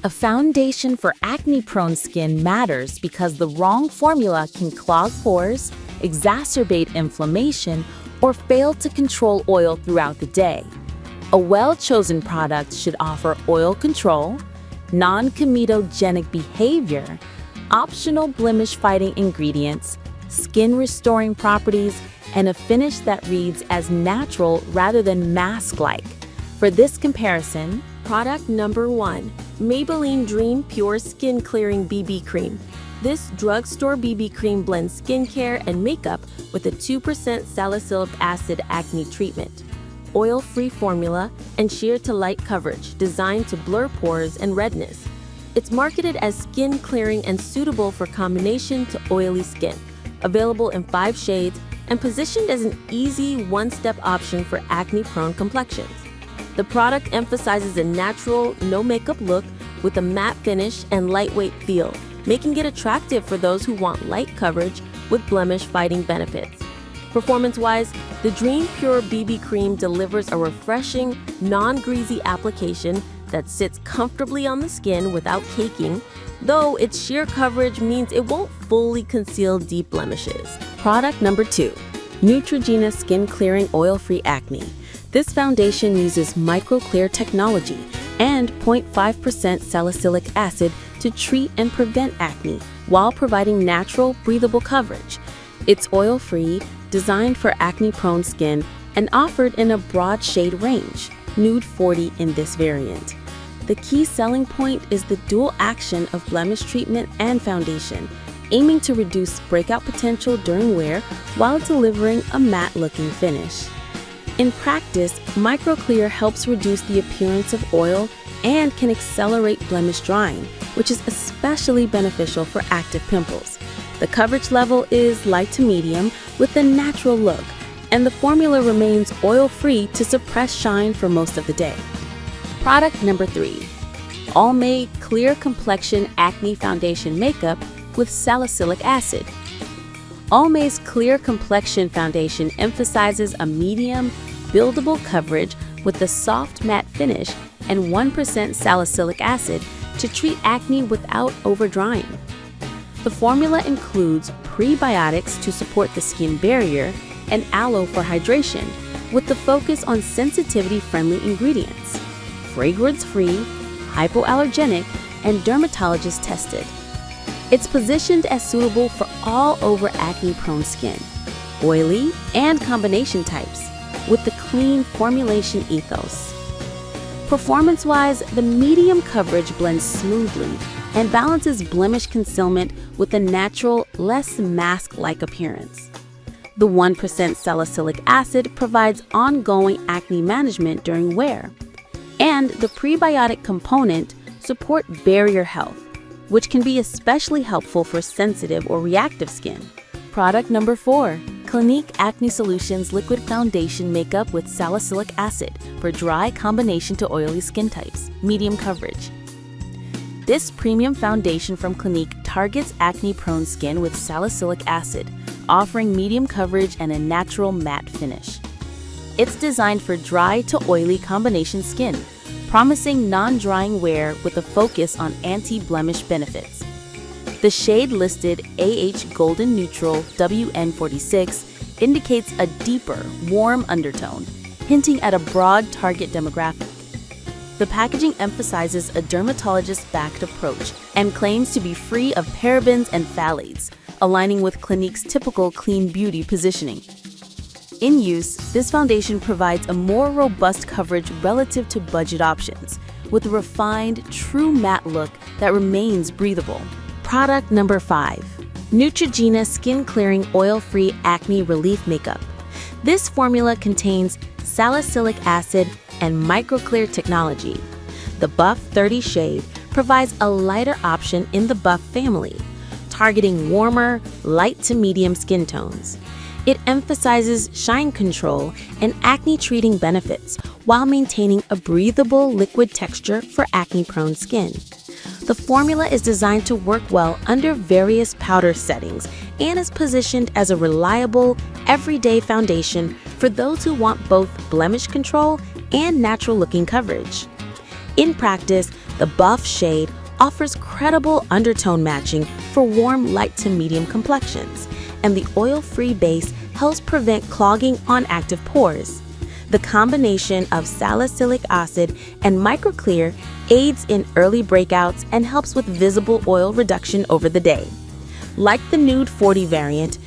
A foundation for acne-prone skin matters because the wrong formula can clog pores, exacerbate inflammation, or fail to control oil throughout the day. A well-chosen product should offer oil control, non-comedogenic behavior, optional blemish-fighting ingredients, skin-restoring properties, and a finish that reads as natural rather than mask-like. For this comparison, Product number 1. Maybelline Dream Pure Skin Clearing BB Cream. This drugstore BB cream blends skincare and makeup with a 2% salicylic acid acne treatment, oil-free formula, and sheer to light coverage designed to blur pores and redness. It's marketed as skin clearing and suitable for combination to oily skin, available in 5 shades and positioned as an easy one-step option for acne-prone complexions. The product emphasizes a natural, no-makeup look with a matte finish and lightweight feel, making it attractive for those who want light coverage with blemish-fighting benefits. Performance-wise, the Dream Pure BB Cream delivers a refreshing, non-greasy application that sits comfortably on the skin without caking, though its sheer coverage means it won't fully conceal deep blemishes. Product number 2. Neutrogena Skin Clearing Oil-Free Acne. This foundation uses micro-clear technology and 0.5% salicylic acid to treat and prevent acne while providing natural, breathable coverage. It's oil-free, designed for acne-prone skin, and offered in a broad shade range, nude 40 in this variant. The key selling point is the dual action of blemish treatment and foundation, aiming to reduce breakout potential during wear while delivering a matte-looking finish. In practice, microclear helps reduce the appearance of oil and can accelerate blemish drying, which is especially beneficial for active pimples. The coverage level is light to medium with a natural look, and the formula remains oil-free to suppress shine for most of the day. Product number 3. Almay Clear Complexion Acne Foundation Makeup with Salicylic Acid. Almay's Clear Complexion Foundation emphasizes a medium, buildable coverage with a soft matte finish and 1% salicylic acid to treat acne without over-drying. The formula includes prebiotics to support the skin barrier and aloe for hydration, with the focus on sensitivity-friendly ingredients, fragrance-free, hypoallergenic, and dermatologist tested. It's positioned as suitable for all over acne-prone skin, oily, and combination types, with the clean formulation ethos. Performance-wise, the medium coverage blends smoothly and balances blemish concealment with a natural, less mask-like appearance. The 1% salicylic acid provides ongoing acne management during wear, and the prebiotic component support barrier health, which can be especially helpful for sensitive or reactive skin. Product number 4. Clinique Acne Solutions Liquid Foundation Makeup with Salicylic Acid for dry combination to oily skin types, medium coverage. This premium foundation from Clinique targets acne-prone skin with salicylic acid, offering medium coverage and a natural matte finish. It's designed for dry to oily combination skin, promising non-drying wear with a focus on anti-blemish benefits. The shade listed AH Golden Neutral WN46 indicates a deeper, warm undertone, hinting at a broad target demographic. The packaging emphasizes a dermatologist-backed approach and claims to be free of parabens and phthalates, aligning with Clinique's typical clean beauty positioning. In use, this foundation provides a more robust coverage relative to budget options, with a refined, true matte look that remains breathable. Product number 5. Neutrogena Skin Clearing Oil-Free Acne Relief Makeup. This formula contains salicylic acid and microclear technology. The Buff 30 shade provides a lighter option in the Buff family, targeting warmer, light to medium skin tones. It emphasizes shine control and acne-treating benefits while maintaining a breathable liquid texture for acne-prone skin. The formula is designed to work well under various powder settings and is positioned as a reliable, everyday foundation for those who want both blemish control and natural-looking coverage. In practice, The buff shade offers credible undertone matching for warm, light to medium complexions, and the oil-free base helps prevent clogging on active pores. The combination of salicylic acid and microclear aids in early breakouts and helps with visible oil reduction over the day. Like the Nude 40 variant,